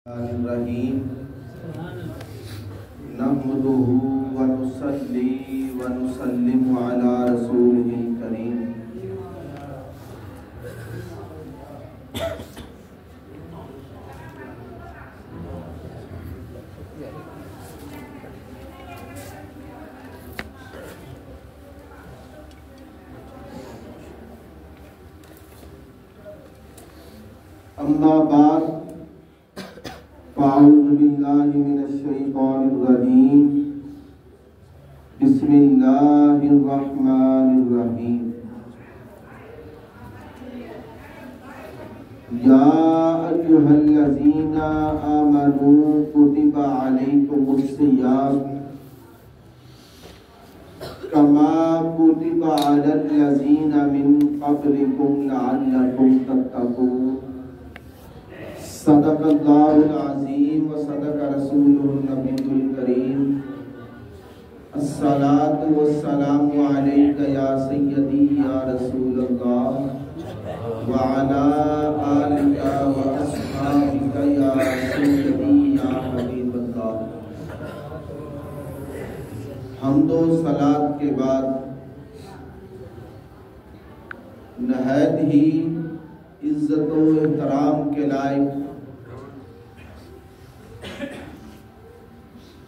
الرحیم نحمده ونصلی ونسلم علی رسوله الکریم اما بعد فاعوذ باللہ من الشیطان الرجیم بسم اللہ الرحمن الرحیم یا ایھا الذین آمنوا کتب علیکم الصیام کما کتب علی الذین من قبلکم لعلکم تتقون صدق اللہ العظیم و صدق رسولہ النبی الکریم الصلاۃ والسلام علیک یا سیدی یا رسول اللہ وعلی آلک و اصحابک یا سیدی یا حبیب اللہ۔ حمد و صلاۃ کے بعد نہایت ہی عزت و احترام کے لائق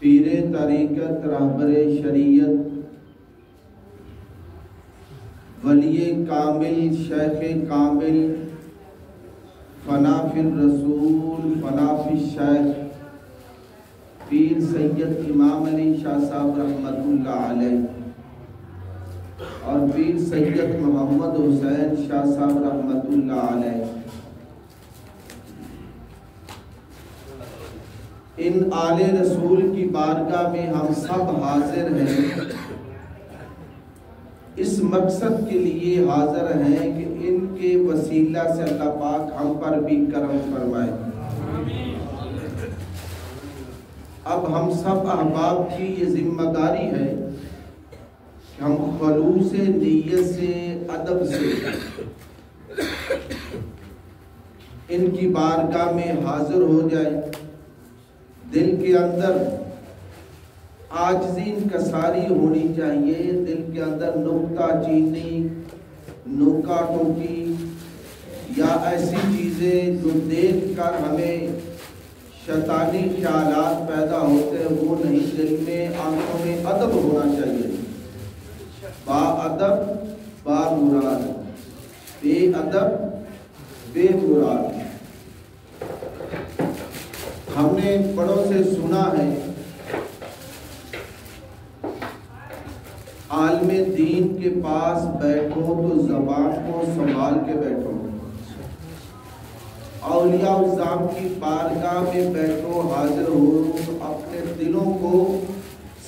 پیر طریقت رہبر شریعت ولی کامل شیخ کامل فنا فی الرسول فنا فی الشیخ پیر سید امام علی شاہ صاحب رحمت اللہ علیہ اور پیر سید محمد حسین شاہ صاحب رحمت اللہ علیہ، ان آل رسول کی بارگاہ میں ہم سب حاضر ہیں، اس مقصد کے لیے حاضر ہیں کہ ان کے وسیلہ سے اللہ پاک ہم پر بھی کرم فرمائے۔ اب ہم سب احباب کی یہ ذمہ داری ہے کہ ہم خلوص نیت سے ادب سے ان کی بارگاہ میں حاضر ہو جائیں، دل کے اندر عاجزی انکساری ہونی چاہیے، دل کے اندر نکتہ چینی نوکا ٹوکی یا ایسی چیزیں جو دیکھ کر ہمیں شیطانی خیالات پیدا ہوتے ہیں وہ نہیں، دل میں آنکھوں میں ادب ہونا چاہیے، با ادب با مراد، بے ادب بے مراد۔ ہم نے بڑوں سے سنا ہے عالم دین کے پاس بیٹھو تو زبان کو سنبھال کے بیٹھو، اولیاء الذام کی بارگاہ میں بیٹھو حاضر ہو تو اپنے دلوں کو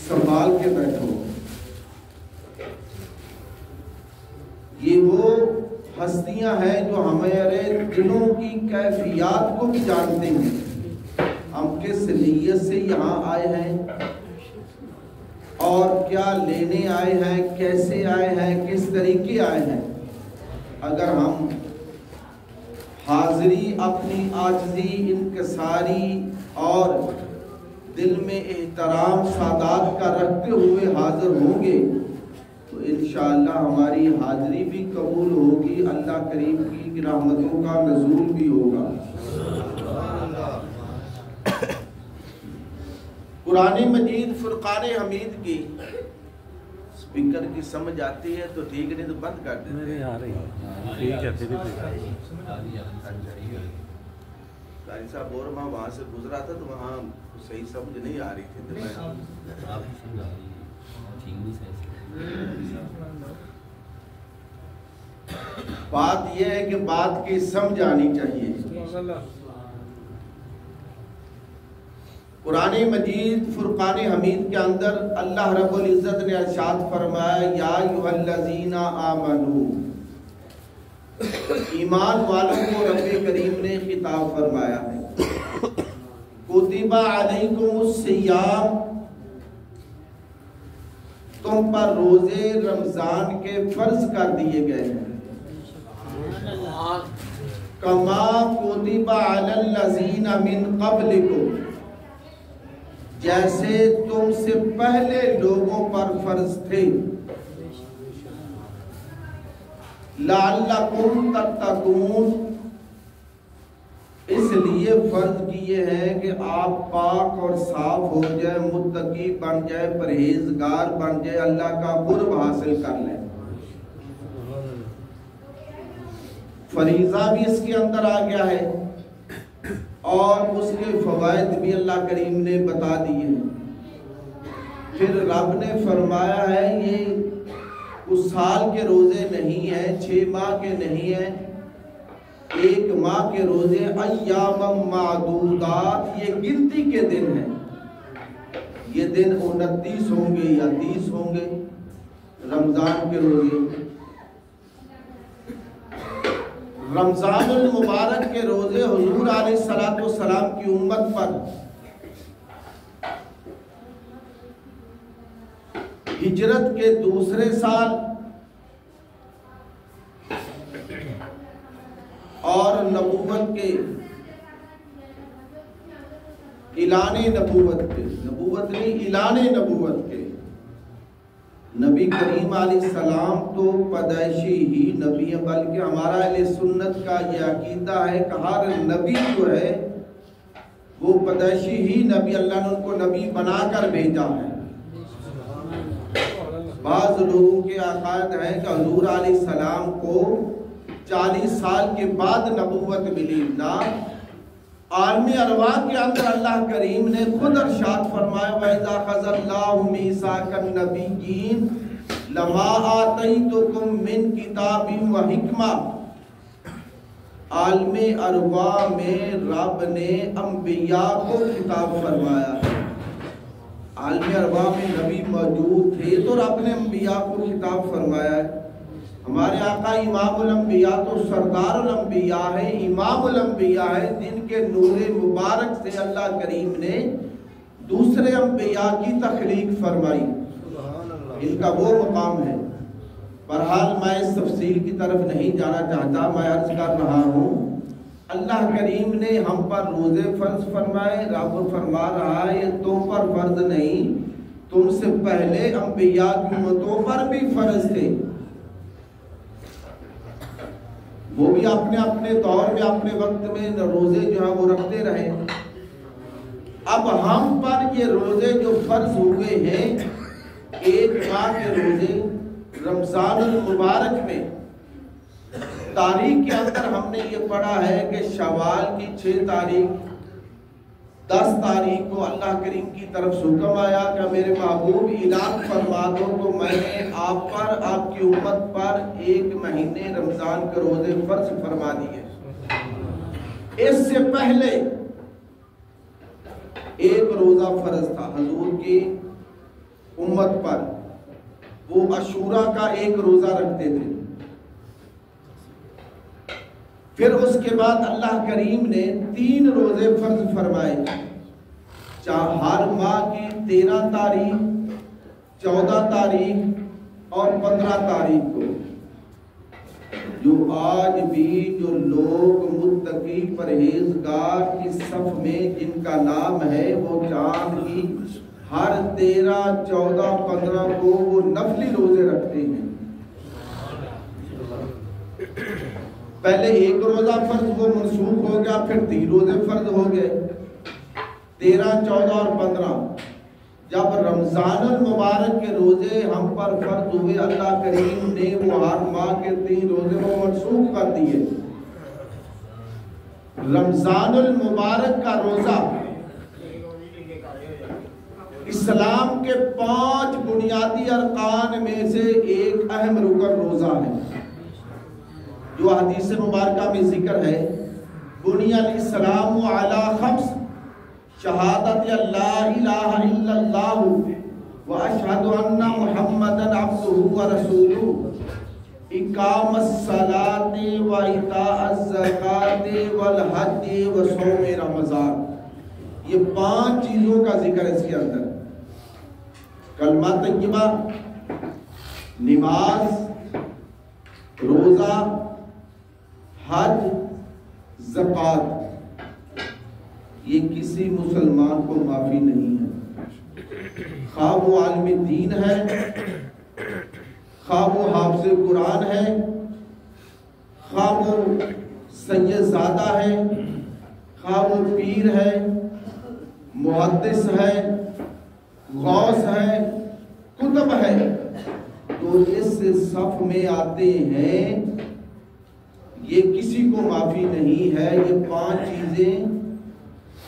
سنبھال کے بیٹھو۔ یہ وہ ہستیاں ہیں جو ہمارے دلوں کی کیفیات کو بھی جانتے ہیں، ہم کس نیت سے یہاں آئے ہیں اور کیا لینے آئے ہیں، کیسے آئے ہیں، کس طریقے آئے ہیں۔ اگر ہم حاضری اپنی عاجزی انکساری اور دل میں احترام سادات کا رکھتے ہوئے حاضر ہوں گے تو انشاءاللہ ہماری حاضری بھی قبول ہوگی، اللہ کریم کی رحمتوں کا نزول بھی ہوگا۔ قرآن مجید فرقان حمید کی سپیکر کی سمجھ آتی ہے تو ٹھیک، نہیں تو بند کر دیں۔ میرے آ رہی ہے، ٹھیک ہے، قاری صاحب اور میں وہاں سے گزرا تھا تو وہاں صحیح سمجھ نہیں آ رہی تھی، بات یہ ہے کہ بات کی سمجھ آنی چاہیے۔ قرآن مجید فرقان حمید کے اندر اللہ رب العزت نے ارشاد فرمایا یا ایھا الذین آمنو، ایمان والوں کو رب کریم نے خطاب فرمایا ہے۔ کتب علیکم الصیام، تم پر روزے رمضان کے فرض کر دیے گئے ہیں۔ کما کتب علی الذین من قبلکم، جیسے تم سے پہلے لوگوں پر فرض تھے، لعلکم تتقون، اس لیے فرض کیے ہیں کہ آپ پاک اور صاف ہو جائے، متقی بن جائے، پرہیزگار بن جائے، اللہ کا قرب حاصل کر لیں۔ فریضہ بھی اس کے اندر آ گیا ہے اور اس کے فوائد بھی اللہ کریم نے بتا دیے ہیں۔ پھر رب نے فرمایا ہے یہ اس سال کے روزے نہیں ہیں، 6 ماہ کے نہیں ہیں، 1 ماہ کے روزے، ایام معدودات، یہ گنتی کے دن ہیں۔ یہ دن 29 ہوں گے یا 30 ہوں گے رمضان کے روزے۔ رمضان المبارک کے روزے حضور علیہ السلام کی امت پر ہجرت کے دوسرے سال اور نبوت کے اعلان نبوت کے، نبوت نہیں اعلان نبوت کے، نبی کریم علیہ السلام تو پیدائشی ہی نبی ہے، بلکہ ہمارا اہل سنت کا یہ عقیدہ ہے کہ ہر نبی جو ہے وہ پیدائشی ہی نبی، اللہ نے ان کو نبی بنا کر بھیجا ہے۔ بعض لوگوں کے عقائد ہیں کہ حضور علیہ السلام کو 40 سال کے بعد نبوت ملی، نہ عالم ارواح کے اندر اللہ کریم نے خود ارشاد فرمایا وَإِذَا أَخَذَ اللَّهُ مِيثَاقَ النَّبِيِّينَ لَمَا آتَيْتُكُم مِّن كِتَابٍ وَحِکْمَةٍ، عالم ارواح میں رب نے انبیاء کو خطاب فرمایا ہے۔ عالم ارواح میں نبی موجود تھے تو رب نے انبیاء کو خطاب فرمایا ہے۔ ہمارے آقا امام الانبیاء تو سردار الانبیاء ہے، امام الانبیاء ہے، جن کے نور مبارک سے اللہ کریم نے دوسرے انبیاء کی تخلیق فرمائی، ان کا وہ مقام ہے۔ بہرحال میں اس تفصیل کی طرف نہیں جانا چاہتا، میں عرض کر رہا ہوں اللہ کریم نے ہم پر روزے فرض فرمائے۔ رب فرما رہا ہے یہ تم پر فرض نہیں، تم سے پہلے انبیاء کی امتوں پر بھی فرض تھے، وہ بھی اپنے اپنے دور میں اپنے وقت میں روزے جو ہے وہ رکھتے رہے۔ اب ہم پر یہ روزے جو فرض ہوئے ہیں 1 ماہ کے روزے رمضان المبارک میں، تاریخ کے اندر ہم نے یہ پڑھا ہے کہ شوال کی 6 تاریخ 10 تاریخ کو اللہ کریم کی طرف سے حکم آیا کہ میرے محبوب اعلان فرما دو تو میں نے آپ پر، آپ کی امت پر 1 مہینے رمضان کے روزے فرض فرما دیے۔ اس سے پہلے ایک روزہ فرض تھا حضور کی امت پر، وہ عاشورہ کا 1 روزہ رکھتے تھے۔ پھر اس کے بعد اللہ کریم نے 3 روزے فرض فرمائے، ہر ماہ کی 13 تاریخ، 14 تاریخ اور 15 تاریخ کو، جو آج بھی جو لوگ متقی پرہیزگار کی صف میں جن کا نام ہے وہ چاند کی ہر 13، 14، 15 کو وہ نفلی روزے رکھتے ہیں۔ پہلے 1 روزہ فرض وہ منسوخ ہو گیا، پھر 3 روزے فرض ہو گئے، 13، 14 اور 15۔ جب رمضان المبارک کے روزے ہم پر فرض ہوئے، اللہ کریم نے وہ ہر ماہ کے 3 روزے وہ منسوخ کر دیے۔ رمضان المبارک کا روزہ اسلام کے 5 بنیادی ارکان میں سے ایک اہم رکن روزہ ہے، جو حدیث مبارکہ میں ذکر ہے، بنی الاسلام علی 5، شہادت اللہ الہ الا اللہ واشہد ان محمدا عبدہ ورسولہ، اقام الصلاۃ وایتاء الزکاۃ والحج وصوم رمضان۔ یہ 5 چیزوں کا ذکر ہے اس کے اندر، کلمہ طیبہ، نماز، روزہ، حج، زکوٰۃ، یہ کسی مسلمان کو معافی نہیں ہے، خواہ وہ عالم دین ہے، خواہ وہ حافظ قرآن ہے، خواہ وہ سید زادہ ہے، خواہ وہ پیر ہے، محدث ہے، غوث ہے، کتب ہے، تو اس صف میں آتے ہیں، یہ کسی کو معافی نہیں ہے۔ یہ 5 چیزیں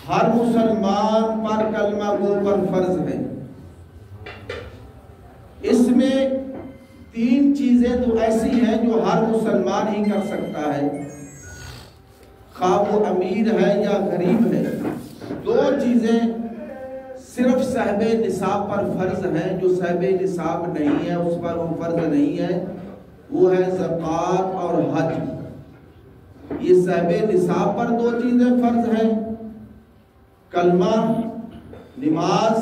ہر مسلمان پر کلمہ گو پر فرض ہے۔ اس میں 3 چیزیں تو ایسی ہیں جو ہر مسلمان ہی کر سکتا ہے، خواہ وہ امیر ہے یا غریب ہے۔ 2 چیزیں صرف صاحب نصاب پر فرض ہیں، جو صاحب نصاب نہیں ہے اس پر وہ فرض نہیں ہے، وہ ہے زکوٰۃ اور حج۔ یہ صاحب نصاب پر 2 چیزیں فرض ہیں، کلمہ، نماز،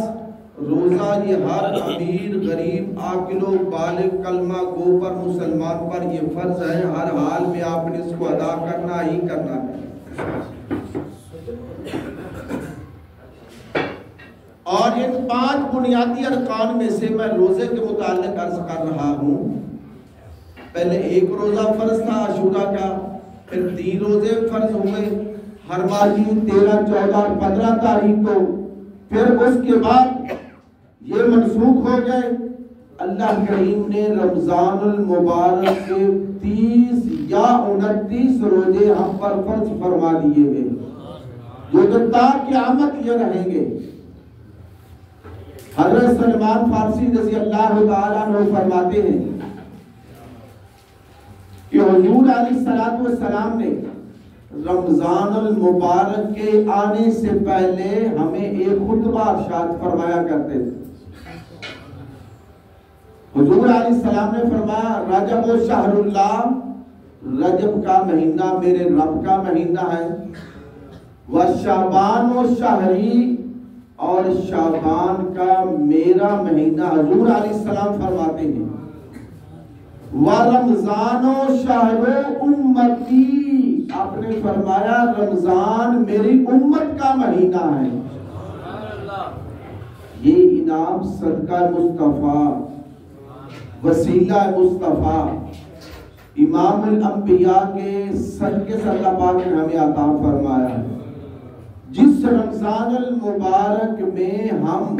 روزہ۔ یہ ہر امیر، غریب، عاقل و بالغ کلمہ گو پر مسلمان پر یہ فرض ہے، ہر حال میں آپ نے اس کو ادا کرنا ہی کرنا ہے۔ اور ان 5 بنیادی ارکان میں سے میں روزے کے متعلق عرض کر رہا ہوں۔ پہلے 1 روزہ فرض تھا عاشورہ کا، پھر 3 روزے فرض ہوئے ہر ماہ کی 13، 14، 15 تاریخ کو، پھر اس کے بعد یہ منسوخ ہو گئے۔ اللہ کریم نے رمضان المبارک کے 30 یا 29 روزے ہم پر فرض فرما دیے گئے، جو تا قیامت یہ رہیں گے۔ حضرت سلمان فارسی رضی اللہ تعالیٰ عنہ فرماتے ہیں کہ حضور علیہ السلام نے رمضان المبارک کے آنے سے پہلے ہمیں ایک خطبہ ارشاد فرمایا کرتے تھے۔ حضور علیہ السلام نے فرمایا، رجب و شہر اللہ، رجب کا مہینہ میرے رب کا مہینہ ہے، وشعبان و شہری، اور شعبان کا میرا مہینہ۔ حضور علیہ السلام فرماتے ہیں، وَرَمْضَانُ شَهْرُ أُمَّتِي، آپ نے فرمایا رمضان میری امت کا مہینہ ہے۔ یہ انعام صدقہ مصطفیٰ، وسیلہ مصطفیٰ، امام الانبیاء کے صدقے سے اللہ پاک نے ہمیں عطا فرمایا ہے۔ جس رمضان المبارک میں ہم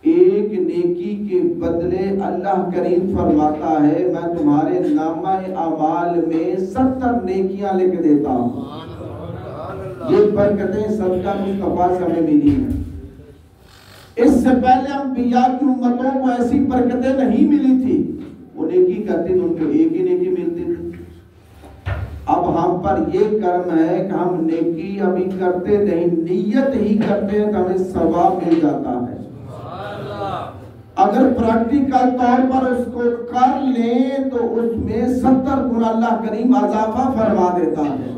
ایک نیکی کے بدلے اللہ کریم فرماتا ہے، میں تمہارے نامہ اعمال میں 70 نیکیاں لکھ دیتا ہوں۔ یہ برکتیں صدقہ مصطفیٰ سے ہمیں ملی ہیں۔ اس سے پہلے انبیاء کی امتوں کو ایسی برکتیں نہیں ملی تھی، وہ نیکی کرتے تو ان کو ایک ہی نیکی ملتی تھی۔ اب ہم پر یہ کرم ہے کہ ہم نیکی ابھی کرتے نہیں، نیت ہی کرتے ہیں تو ہمیں ثواب مل جاتا ہے۔ اگر پریکٹیکل طور پر اس کو کر لیں تو اس میں 70 گنا اللہ کریم اضافہ فرما دیتا ہے۔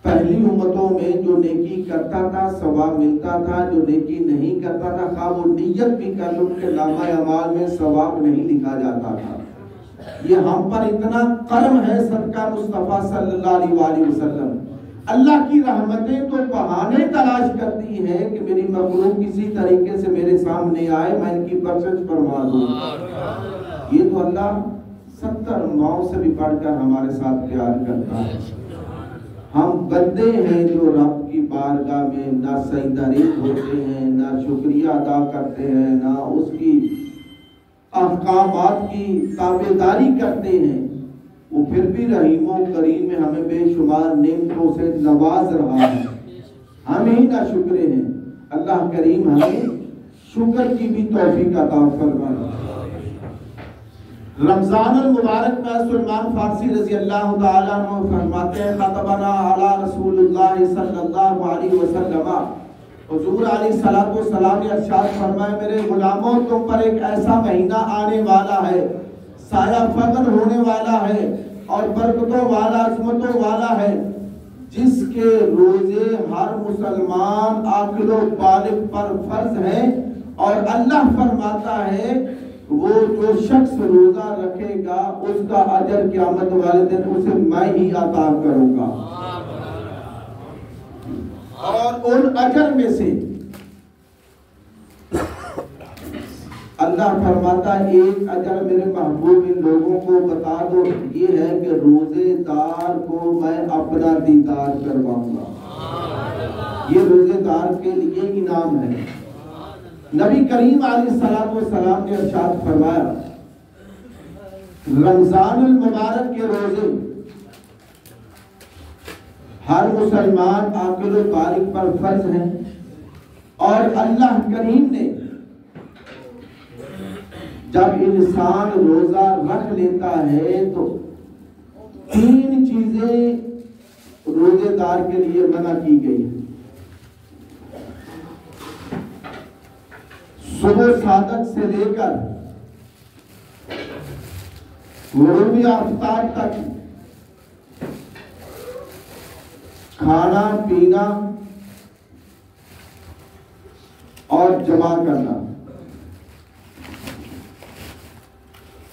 پہلی امتوں میں جو نیکی کرتا تھا ثواب ملتا تھا، جو نیکی نہیں کرتا تھا خواہ وہ نیت بھی کر لو ان کے نامہ اعمال میں ثواب نہیں لکھا جاتا تھا۔ یہ ہم پر اتنا کرم ہے صدقہ مصطفیٰ صلی اللہ علیہ وآلہ وسلم۔ اللہ کی رحمتیں تو بہانے تلاش کرتی ہیں کہ میری مخلوق کسی طریقے سے میرے سامنے آئے، میں ان کی بخشش فرما دوں۔ یہ تو اللہ 70 ماؤں سے بھی بڑھ کر ہمارے ساتھ پیار کرتا ہے۔ ہم بندے ہیں جو رب کی بارگاہ میں نہ سجدہ ریز ہوتے ہیں، نہ شکریہ ادا کرتے ہیں، نہ اس کی احکامات کی تابعداری کرتے ہیں۔ وہ پھر بھی رحیم و کریم میں ہمیں بے شمار نعمتوں سے نواز رہا ہے، ہم ہی نہ شکرے ہیں۔ اللہ کریم ہمیں شکر کی بھی توفیق عطا فرمائے۔ رمضان المبارک میں سلمان فارسی رضی اللہ تعالیٰ عنہ فرماتے ہیں، خطبنا علی رسول اللہ صلی اللہ علیہ وسلم، حضور علیہ السلام نے ارشاد فرمایا، میرے غلاموں تم پر ایک ایسا مہینہ آنے والا ہے، سایہ فضل ہونے والا ہے اور برکتوں والا، عظمتوں والا ہے، جس کے روزے ہر مسلمان عاقل و بالغ پر فرض ہیں، اور اللہ فرماتا ہے وہ جو شخص روزہ رکھے گا اس کا اجر قیامت والے دن اسے میں ہی عطا کروں گا، اور ان اجر میں سے اللہ فرماتا ہے ایک اجر میرے محبوب ان لوگوں کو بتا دو، یہ ہے کہ روزے دار کو میں اپنا دیدار کرواؤں گا۔ یہ روزے دار کے لیے انعام ہے۔ نبی کریم علیہ السلام نے ارشاد فرمایا رمضان المبارک کے روزے ہر مسلمان عاقل و بالغ پر فرض ہیں، اور اللہ کریم نے جب انسان روزہ رکھ لیتا ہے تو 3 چیزیں روزے دار کے لیے منع کی گئی ہیں۔ صبح صادق سے لے کر غروب آفتاب تک کھانا پینا اور جمع کرنا،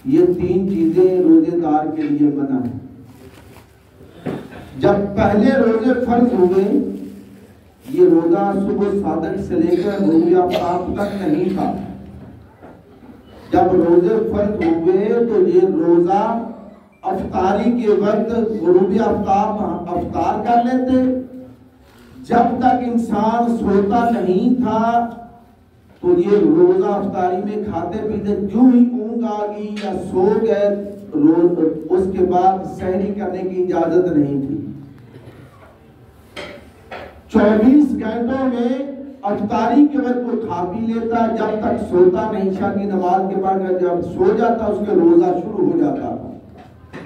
یہ 3 چیزیں روزے دار کے لیے منع ہیں۔ جب پہلے روزے فرض ہوئے، یہ روزہ صبح صادق سے لے کر غروب آفتاب تک نہیں تھا۔ جب روزے فرض ہوئے تو یہ روزہ افطاری کے وقت غروب آفتاب افطار کر لیتے، جب تک انسان سوتا نہیں تھا تو یہ روزہ افطاری میں کھاتے پیتے، جو ہی اونگ آ گئی یا سو گئے اس کے بعد سحری کرنے کی اجازت نہیں تھی۔ 24 گھنٹوں میں افطاری کے وقت وہ کھا پی لیتا، جب تک سوتا نہیں، عشاء کی نماز کے بعد جب سو جاتا اس کے روزہ شروع ہو جاتا تھا۔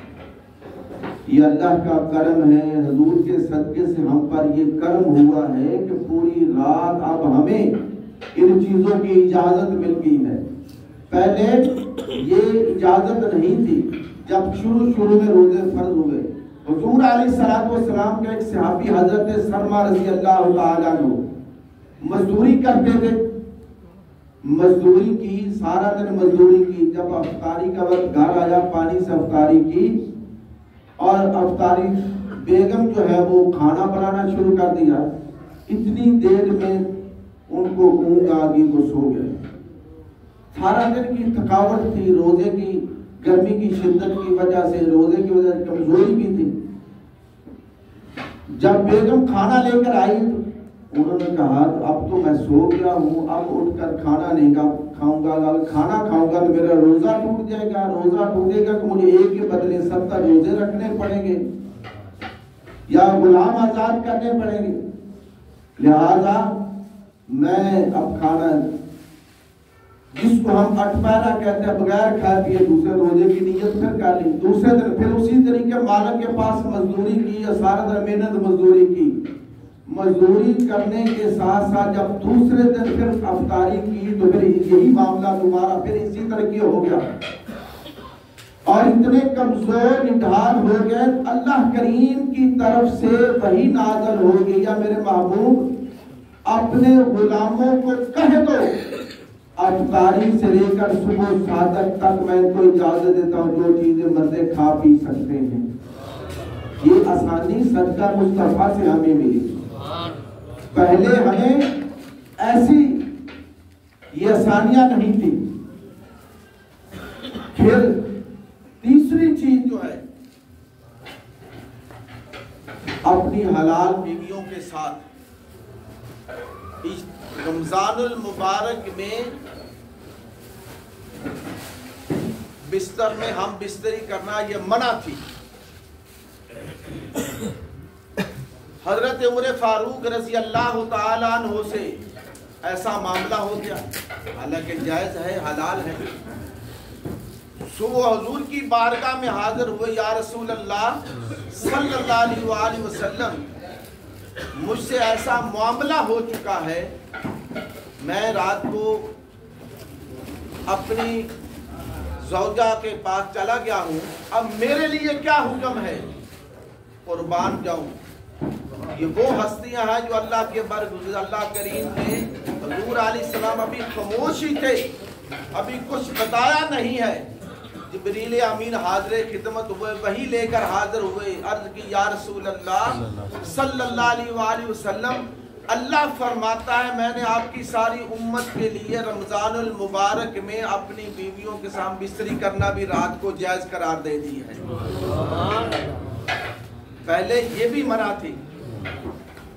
یہ اللہ کا کرم ہے، حضور کے صدقے سے ہم پر یہ کرم ہوا ہے کہ پوری رات اب ہمیں ان چیزوں کی اجازت مل گئی ہے۔ پہلے یہ اجازت نہیں تھی۔ جب شروع میں روزے فرض ہوئے، حضور علیہ السلام کا ایک صحابی حضرت سلمہ رضی اللہ تعالیٰ عنہ مزدوری کرتے تھے، مزدوری کی، سارا دن مزدوری کی، جب افطاری کا وقت گھر آیا پانی سے افطاری کی، اور افطاری بیگم جو ہے وہ کھانا بنانا شروع کر دیا۔ اتنی دیر میں ان کو اونگ آ گئی، وہ سو گئے۔ سارا دن کی تھکاوٹ تھی، روزے کی گرمی کی شدت کی وجہ سے، روزے کی وجہ سے کمزوری بھی تھی۔ جب بیگم کھانا لے کر آئی تو انہوں نے کہا اب تو میں سو گیا ہوں، اب اٹھ کر کھانا نہیں کھاؤں گا، اگر کھانا کھاؤں گا تو میرا روزہ ٹوٹ جائے گا، روزہ ٹوٹے گا تو مجھے ایک کے بدلے 70 روزے رکھنے پڑیں گے یا غلام آزاد کرنے پڑیں گے، لہذا میں اب کھانا، جس کو ہم اٹپارا کہتے ہیں، بغیر کھائے پیے دوسرے روزے کی نیت پھر کر لی۔ دوسرے دن پھر اسی طریقے مالک کے پاس مزدوری کی، یا سارا دن محنت مزدوری کی، مزدوری کرنے کے ساتھ ساتھ جب دوسرے دن پھر افطاری کی تو پھر یہی معاملہ دوبارہ پھر اسی طرح ہو گیا، اور اتنے کمزور نڈھال ہو گئے۔ اللہ کریم کی طرف سے وحی نازل ہو گئی، یا میرے محبوب اپنے غلاموں کو کہہ دو افطاری سے لے کر صبح صادق تک میں ان کو اجازت دیتا ہوں، جو چیزیں مرضی کھا پی سکتے ہیں۔ یہ آسانی صدقہ مصطفیٰ سے ہمیں ملی۔ پہلے ہمیں ایسی یہ آسانیاں نہیں تھی۔ پھر تیسری چیز جو ہے، اپنی حلال بیویوں کے ساتھ رمضان المبارک میں بستر میں ہم بستری کرنا یہ منع تھی۔ حضرت عمر فاروق رضی اللہ تعالیٰ عنہ سے ایسا معاملہ ہو گیا، حالانکہ جائز ہے، حلال ہے۔ صبح حضور کی بارگاہ میں حاضر ہوئے، یا رسول اللہ صلی اللہ علیہ وآلہ وسلم، مجھ سے ایسا معاملہ ہو چکا ہے، میں رات کو اپنی زوجہ کے پاس چلا گیا ہوں، اب میرے لیے کیا حکم ہے؟ قربان جاؤں۔ یہ وہ ہستیاں ہیں جو اللہ کے برگزر، اللہ کریم نے، حضور علیہ السلام ابھی خاموشی تھے، ابھی کچھ بتایا نہیں ہے، جبریل امین حاضر خدمت ہوئے، وہی لے کر حاضر ہوئے، عرض کی یا رسول اللہ صلی اللہ علیہ وآلہ وسلم، اللہ فرماتا ہے میں نے آپ کی ساری امت کے لیے رمضان المبارک میں اپنی بیویوں کے ساتھ بستری کرنا بھی رات کو جائز قرار دے دی ہے۔ پہلے یہ بھی منع تھی۔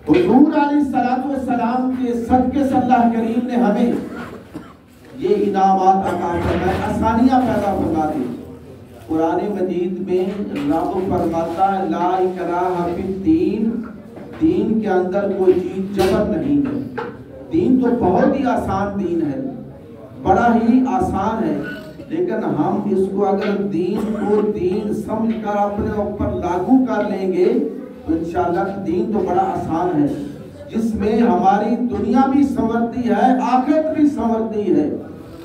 حضور علیہ السلام کے صدقے سے اللہ کریم نے ہمیں یہ انعامات عطا فرمائے، آسانیاں پیدا فرما دی۔ قرآن مجید میں رب فرماتا ہے لا اکراہ فی الدین، دین کے اندر کوئی چیز جبر نہیں ہے۔ دین تو بہت ہی آسان دین ہے، بڑا ہی آسان ہے، لیکن ہم اس کو اگر دین کو دین سمجھ کر اپنے اوپر لاگو کر لیں گے تو انشاءاللہ دین تو بڑا آسان ہے، جس میں ہماری دنیا بھی سنورتی ہے، آخرت بھی سنورتی ہے۔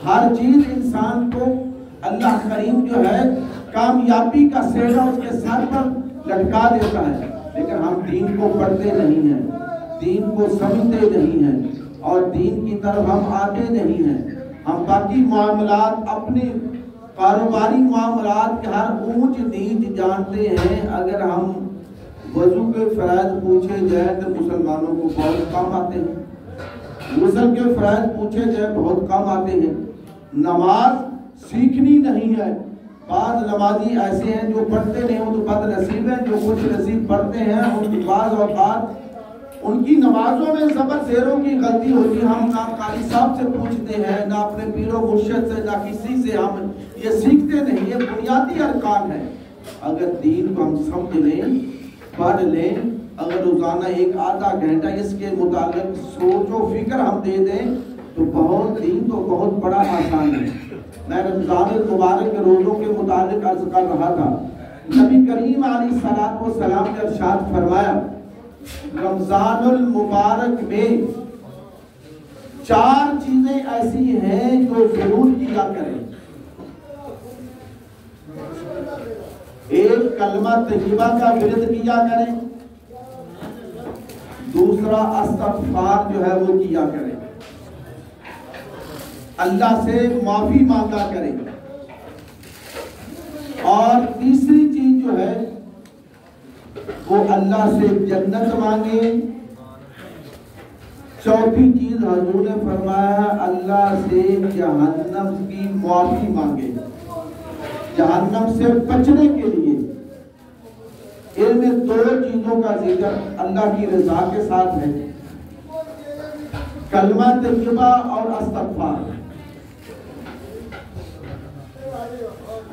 ہر چیز انسان کو اللہ کریم جو ہے کامیابی کا سہرا اس کے سر پر لٹکا دیتا ہے، لیکن ہم دین کو پڑھتے نہیں ہیں، دین کو سمجھتے نہیں ہیں اور دین کی طرف ہم آتے نہیں ہیں۔ ہم باقی معاملات، اپنے کاروباری معاملات کے ہر اونچ نیچ جانتے ہیں، اگر ہم وضو کے فرائض پوچھے جائے تو مسلمانوں کو بہت کم آتے ہیں، غسل کے فرائض پوچھے جائے بہت کم آتے ہیں۔ نماز سیکھنی نہیں ہے، بعض نمازی ایسے ہیں جو پڑھتے نہیں، وہ تو بد نصیب ہیں، جو کچھ نصیب پڑھتے ہیں ان کی بعض اوقات ان کی نمازوں میں زبر زیروں کی غلطی ہوتی ہے۔ ہم نہ قاری صاحب سے پوچھتے ہیں، نہ اپنے پیر و مرشد سے، نہ کسی سے ہم یہ سیکھتے نہیں، یہ بنیادی ارکان ہے۔ اگر دین کو ہم سمجھ لیں، پڑھ لیں، اگر روزانہ ایک آدھا گھنٹہ اس کے متعلق سوچ و فکر ہم دے دیں تو بہت دین تو بہت بڑا آسان ہے۔ میں رمضان المبارک کے روزوں کے متعلق عرض کر رہا تھا، نبی کریم علیہ السلام نے ارشاد فرمایا رمضان المبارک میں 4 چیزیں ایسی ہیں جو ضرور کیا کریں۔ ایک کلمہ طیبہ کا ورد کیا کریں، دوسرا استغفار جو ہے وہ کیا کریں، اللہ سے معافی مانگا کریں، اور تیسری چیز جو ہے وہ اللہ سے جنت مانگے، چوتھی چیز حضور نے فرمایا اللہ سے جہنم کی معافی مانگے، جہنم سے بچنے کے لیے۔ ان میں 2 چیزوں کا ذکر اللہ کی رضا کے ساتھ ہے، کلمہ طیبہ اور استغفار۔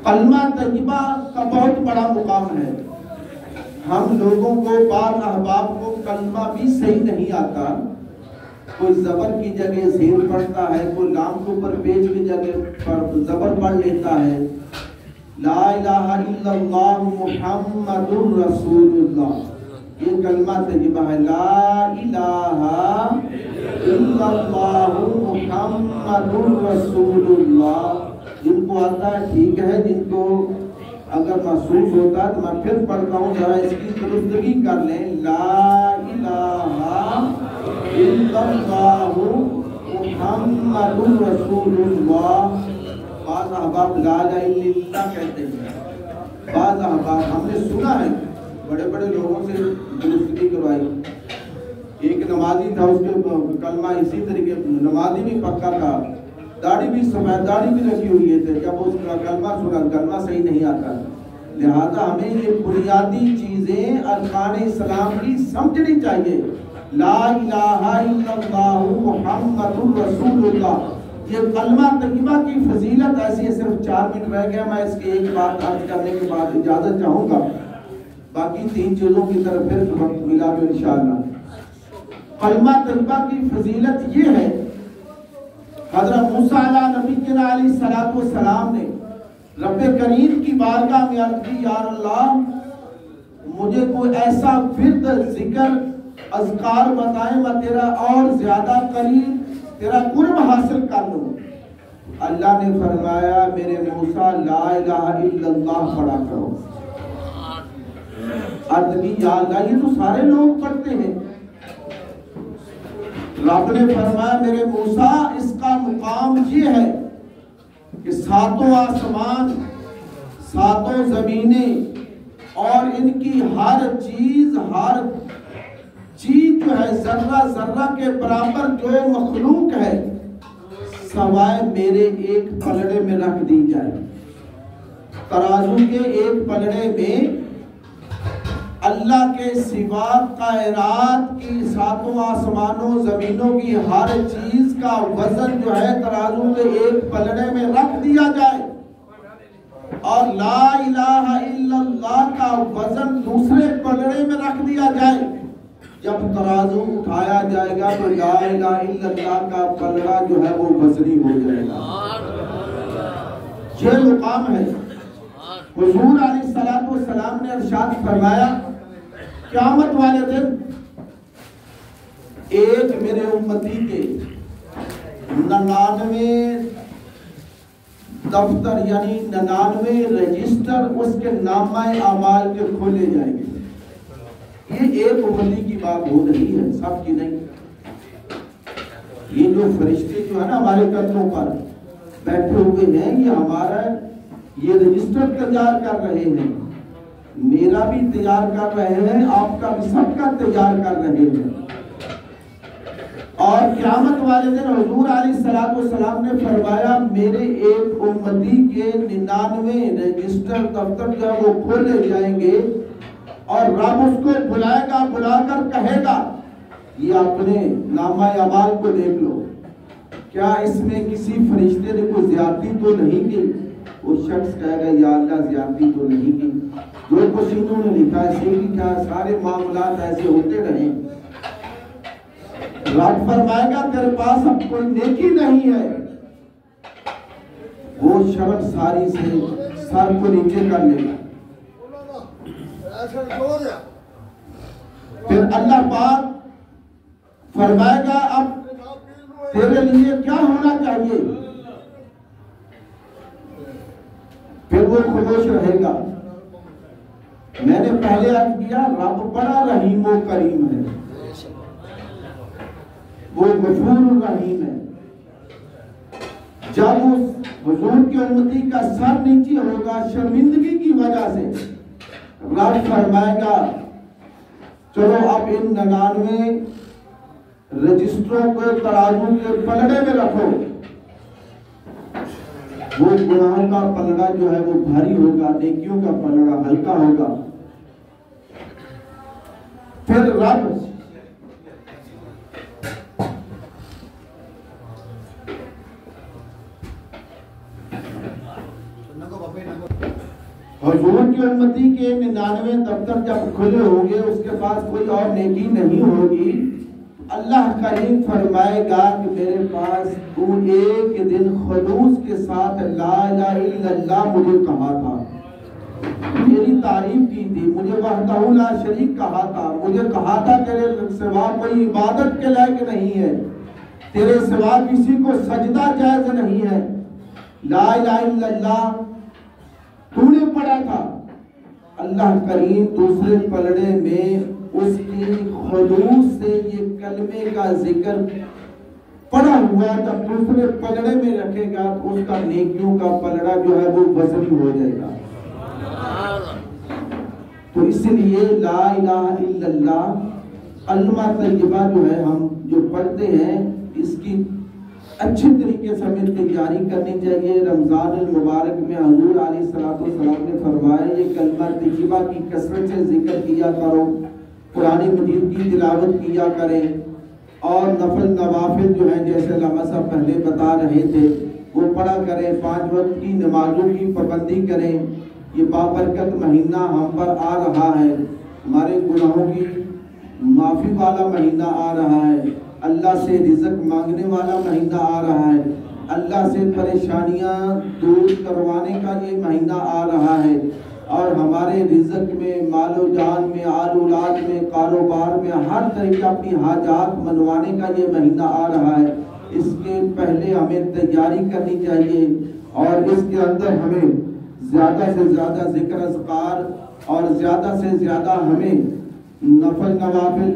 کلمہ طیبہ کا بہت بڑا مقام ہے۔ ہم لوگوں کو، بعض احباب کو کلمہ بھی صحیح نہیں آتا، کوئی زبر کی جگہ زیر پڑھتا ہے، کوئی لام کے اوپر پیش کی جگہ پر زبر پڑھ لیتا ہے۔ لا الہ الا اللہ محمد رسول اللہ، یہ کلمہ طیبہ ہے، لا الہ الا اللہ محمد رسول اللہ۔ جن کو آتا ہے ٹھیک ہے، جن کو اگر محسوس ہوتا ہے تو میں پھر پڑھتا ہوں، ذرا اس کی درستگی کر لیں، لا الہ الا اللہ محمد رسول اللہ۔ بعض احباب لا الہ الا اللہ کہتے ہیں، بعض احباب ہم نے سنا ہے بڑے بڑے لوگوں سے درستگی کروائی۔ ایک نمازی تھا، اس کے کلمہ اسی طریقے، نمازی بھی پکا تھا، داڑھی بھی سفید داڑھی بھی رکھی ہوئی تھے، جب اس کا کلمہ سنا کلمہ صحیح نہیں آتا۔ لہذا ہمیں یہ بنیادی چیزیں ارکان اسلام کی سمجھنی چاہیے۔ لا الہ الا اللہ محمد رسول اللہ، یہ کلمہ طیبہ کی فضیلت ایسی ہے۔ صرف 4 منٹ رہ گیا، میں اس کی ایک بات عرض کرنے کے بعد اجازت چاہوں گا، باقی 3 چیزوں کی طرف پھر وقت ملا تو انشاءاللہ۔ کلمہ طیبہ کی فضیلت یہ ہے، حضرت موسیٰ علیہ السلام نے رب کریم کی بارگاہ میں عرض کی، یا اللہ مجھے کوئی ایسا ورد ذکر اذکار بتائیں میں تیرا اور زیادہ قریب تیرا قرب حاصل کر لوں۔ اللہ نے فرمایا میرے موسیٰ لا الہ الا اللہ پڑھا کرو۔ عرض کی یا اللہ یہ تو سارے لوگ پڑھتے ہیں۔ رب نے فرمایا میرے موسیٰ اس کا مقام یہ ہے ساتوں آسمان، ساتوں زمینیں اور ان کی ہر چیز جو ہے ذرہ ذرہ کے برابر جو مخلوق ہے سوائے میرے ایک پلڑے میں رکھ دی جائے. ترازو کے ایک پلڑے میں اللہ کے سوا کائنات کی ساتوں آسمانوں زمینوں کی ہر چیز کا وزن جو ہے ترازو کے ایک پلڑے میں رکھ دیا جائے اور لا الہ الا اللہ کا وزن دوسرے پلڑے میں رکھ دیا جائے. جب ترازو اٹھایا جائے گا تو لا الہ الا اللہ کا پلڑا جو ہے وہ وزنی ہو جائے گا. یہ مقام ہے. حضور علیہ السلام نے ارشاد فرمایا قیامت والے دن ایک میرے امتی کے 99 دفتر یعنی 99 رجسٹر اس کے نامہ اعمال کے کھولے جائیں گے. یہ ایک امتی کی بات ہو رہی ہے، سب کی نہیں. یہ جو فرشتے جو ہے نا ہمارے کندھوں پر بیٹھے ہوئے ہیں یہ ہمارا یہ رجسٹر تیار کر رہے ہیں. میرا بھی تیار کر رہے ہیں، آپ کا بھی سب کا تیار کر رہے ہیں. اور قیامت والے دن حضور علیہ السلام نے فرمایا میرے ایک امتی کے 99 رجسٹر دفتر جو وہ کھولے جائیں گے اور رب اس کو بلائے گا، بلا کر کہے گا یہ اپنے نامہ اعمال کو دیکھ لو، کیا اس میں کسی فرشتے نے کوئی زیادتی تو نہیں کی؟ وہ شخص کہے گا یا اللہ زیادتی تو نہیں کی، جو کچھ انہوں نے لکھا ہے کیا سارے معاملات ایسے ہوتے رہے. رب فرمائے گا تیرے پاس اب کوئی نیکی نہیں ہے. وہ شخص ساری سے سر کو نیچے کر لے گا. پھر اللہ پاک فرمائے گا اب تیرے لیے کیا ہونا چاہیے؟ پھر وہ خاموش رہے گا. میں نے پہلے عرض کیا رب بڑا رحیم و کریم ہے، وہ غفور رحیم ہے. جب اس حضور کی امتی کا سر نیچے ہوگا شرمندگی کی وجہ سے، رب فرمائے گا چلو اب ان 99 رجسٹروں کو ترازو کے پلڑے میں رکھو. وہ گناہوں کا پلڑا جو ہے وہ بھاری ہوگا، نیکیوں کا پلڑا ہلکا ہوگا. پھر رب حضور کی امتی کے 99 دفتر جب کھلے ہوں گے اس کے پاس کوئی اور نیکی نہیں ہوگی. اللہ کریم فرمائے گا کہ میرے پاس تو ایک دن خلوص کے ساتھ لا الہ الا اللہ مجھے کہا تھا، میری تعریف کی تھی، مجھے وحدہ لا شریک کہا تھا، مجھے کہا تھا تیرے سوا کوئی عبادت کے لائق نہیں ہے، تیرے سوا کسی کو سجدہ جائز نہیں ہے. لا الہ الا اللہ تو نے پڑھا تھا. اللہ کریم دوسرے پلڑے میں اس کی خلوص سے یہ کلمے کا ذکر پڑھا ہوا جب دوسرے پلڑے میں رکھے گا تو اس کا نیکیوں کا پلڑا جو ہے وہ وزنی ہو جائے گا. تو اس لیے لا الہ الا اللہ کلمہ طیبہ جو ہے ہم جو پڑھتے ہیں اس کی اچھے طریقے سے ہمیں تیاری کرنی چاہیے. رمضان المبارک میں حضور علیہ السلام نے فرمایا یہ کلمہ طیبہ کی کثرت سے ذکر کیا کرو، قرآن مجید کی تلاوت کیا کریں اور نفل نوافل جو ہیں جیسے علامہ صاحب پہلے بتا رہے تھے وہ پڑھا کریں. 5 وقت کی نمازوں کی پابندی کریں. یہ بابرکت مہینہ ہم پر آ رہا ہے، ہمارے گناہوں کی معافی والا مہینہ آ رہا ہے، اللہ سے رزق مانگنے والا مہینہ آ رہا ہے، اللہ سے پریشانیاں دور کروانے کا یہ مہینہ آ رہا ہے اور ہمارے رزق میں، مال و جان میں، آل اولاد میں، کاروبار میں ہر طریقہ اپنی حاجات منوانے کا یہ مہینہ آ رہا ہے. اس کے پہلے ہمیں تیاری کرنی چاہیے اور اس کے اندر ہمیں زیادہ سے زیادہ ذکر اذکار اور زیادہ سے زیادہ ہمیں نفل نوافل،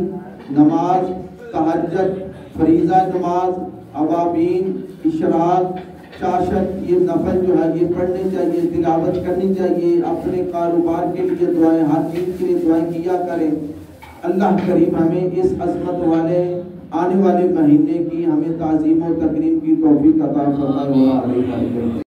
نماز، تہجد، فریضہ نماز، اوابین، اشراق، چاشت یہ نفل جو ہے یہ پڑھنے چاہیے، تلاوت کرنی چاہیے، اپنے کاروبار کے لیے دعائیں، ہر چیز کے لیے دعائیں کیا کریں۔ اللہ کریم ہمیں اس عظمت والے آنے والے مہینے کی ہمیں تعظیم و تکریم کی توفیق عطا فرمائے۔